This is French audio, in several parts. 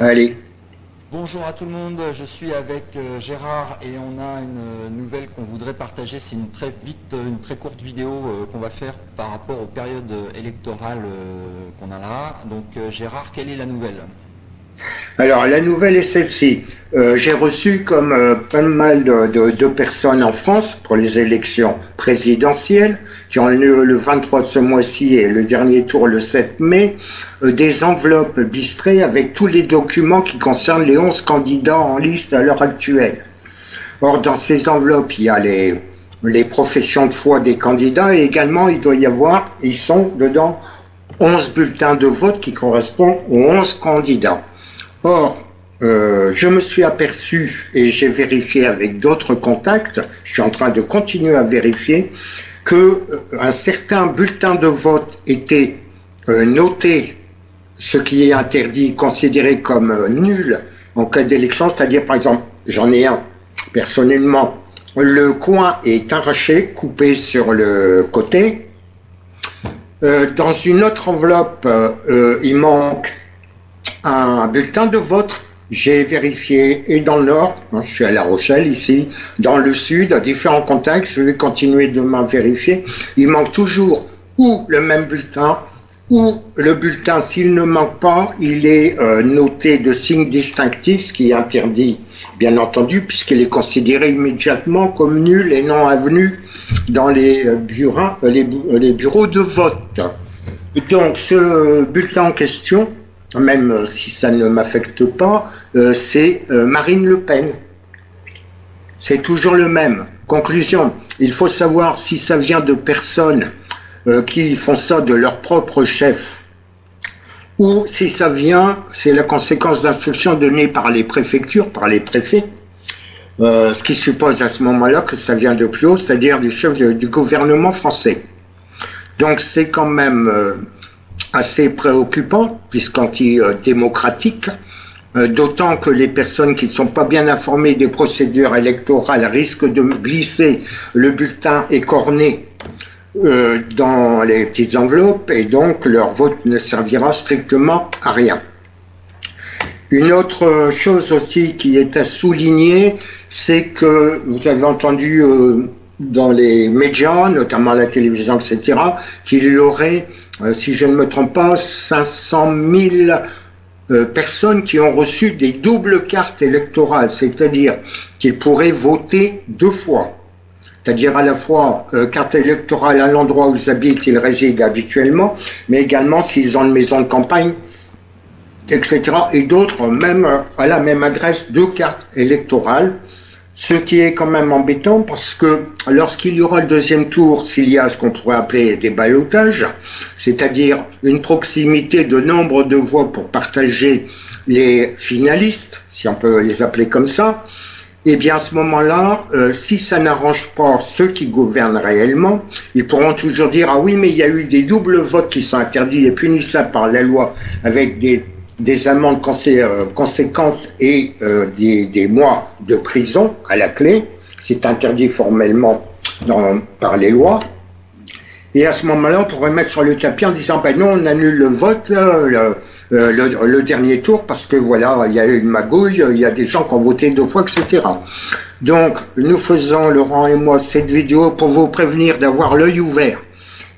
Allez. Bonjour à tout le monde, je suis avec Gérard et on a une nouvelle qu'on voudrait partager. C'est une très courte vidéo qu'on va faire par rapport aux périodes électorales qu'on a là. Donc Gérard, quelle est la nouvelle? Alors, la nouvelle est celle-ci. J'ai reçu, comme pas mal de personnes en France, pour les élections présidentielles, qui ont lieu le 23 ce mois-ci et le dernier tour le 7 mai, des enveloppes bistrées avec tous les documents qui concernent les 11 candidats en lice à l'heure actuelle. Or, dans ces enveloppes, il y a les professions de foi des candidats et également, il doit y avoir, ils sont dedans, 11 bulletins de vote qui correspondent aux 11 candidats. Or, je me suis aperçu, et j'ai vérifié avec d'autres contacts, je suis en train de continuer à vérifier, que un certain bulletin de vote était noté, ce qui est interdit, considéré comme nul en cas d'élection, c'est-à-dire par exemple, j'en ai un personnellement, le coin est arraché, coupé sur le côté. Dans une autre enveloppe, il manque un bulletin de vote. J'ai vérifié et dans le nord, je suis à La Rochelle ici, dans le sud, à différents contacts, je vais continuer demain à vérifier. Il manque toujours ou le même bulletin, ou le bulletin, s'il ne manque pas, il est noté de signes distinctifs, ce qui est interdit, bien entendu, puisqu'il est considéré immédiatement comme nul et non avenu dans les bureaux de vote. Donc, ce bulletin en question, même si ça ne m'affecte pas, c'est Marine Le Pen. C'est toujours le même. Conclusion, il faut savoir si ça vient de personnes qui font ça de leur propre chef, ou si ça vient, c'est la conséquence d'instructions données par les préfectures, par les préfets, ce qui suppose à ce moment-là que ça vient de plus haut, c'est-à-dire du chef du gouvernement français. Donc c'est quand même assez préoccupant, puisqu'anti-démocratique, d'autant que les personnes qui ne sont pas bien informées des procédures électorales risquent de glisser le bulletin écorné dans les petites enveloppes et donc leur vote ne servira strictement à rien. Une autre chose aussi qui est à souligner, c'est que vous avez entendu dans les médias, notamment la télévision, etc., qu'il y aurait, si je ne me trompe pas, 500 000 personnes qui ont reçu des doubles cartes électorales, c'est-à-dire qu'ils pourraient voter deux fois. C'est-à-dire à la fois carte électorale à l'endroit où ils habitent, ils résident habituellement, mais également s'ils ont une maison de campagne, etc. Et d'autres, même à la même adresse, deux cartes électorales, ce qui est quand même embêtant parce que lorsqu'il y aura le deuxième tour, s'il y a ce qu'on pourrait appeler des ballottages, c'est-à-dire une proximité de nombre de voix pour partager les finalistes, si on peut les appeler comme ça, eh bien à ce moment-là, si ça n'arrange pas ceux qui gouvernent réellement, ils pourront toujours dire « Ah oui, mais il y a eu des doubles votes qui sont interdits et punissables par la loi avec des amendes conséquentes et des mois de prison à la clé. C'est interdit formellement par les lois. » Et à ce moment-là, on pourrait mettre sur le tapis en disant ben non, on annule le vote, le dernier tour, parce que voilà, il y a eu une magouille, il y a des gens qui ont voté deux fois, etc. Donc, nous faisons, Laurent et moi, cette vidéo pour vous prévenir d'avoir l'œil ouvert.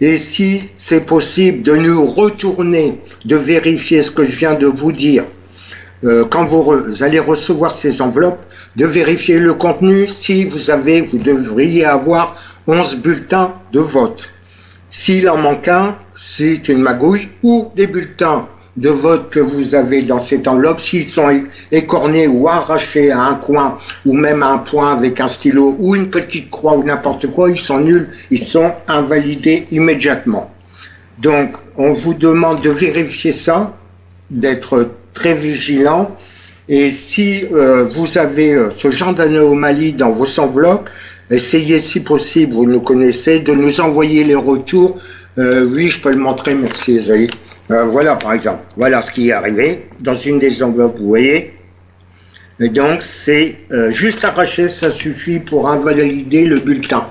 Et si c'est possible de nous retourner, de vérifier ce que je viens de vous dire, quand vous allez recevoir ces enveloppes, de vérifier le contenu si vous devriez avoir 11 bulletins de vote. S'il en manque un, c'est une magouille, ou des bulletins de vote que vous avez dans cette enveloppe, s'ils sont écornés ou arrachés à un coin, ou même à un point avec un stylo, ou une petite croix, ou n'importe quoi, ils sont nuls, ils sont invalidés immédiatement. Donc, on vous demande de vérifier ça, d'être très vigilant, et si vous avez ce genre d'anomalie dans vos enveloppes, essayez, si possible, vous nous connaissez, de nous envoyer les retours. Oui, je peux le montrer, merci Isaïe. Voilà, par exemple, voilà ce qui est arrivé dans une des enveloppes, vous voyez. Et donc, c'est juste arraché, ça suffit pour invalider le bulletin.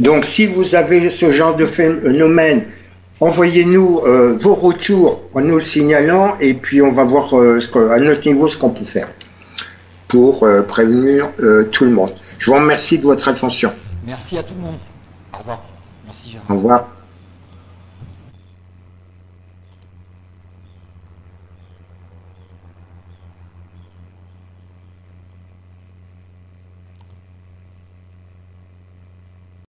Donc, si vous avez ce genre de phénomène envoyez-nous vos retours en nous le signalant et puis on va voir à notre niveau ce qu'on peut faire pour prévenir tout le monde. Je vous remercie de votre attention. Merci à tout le monde. Au revoir. Merci Gérard. Au revoir.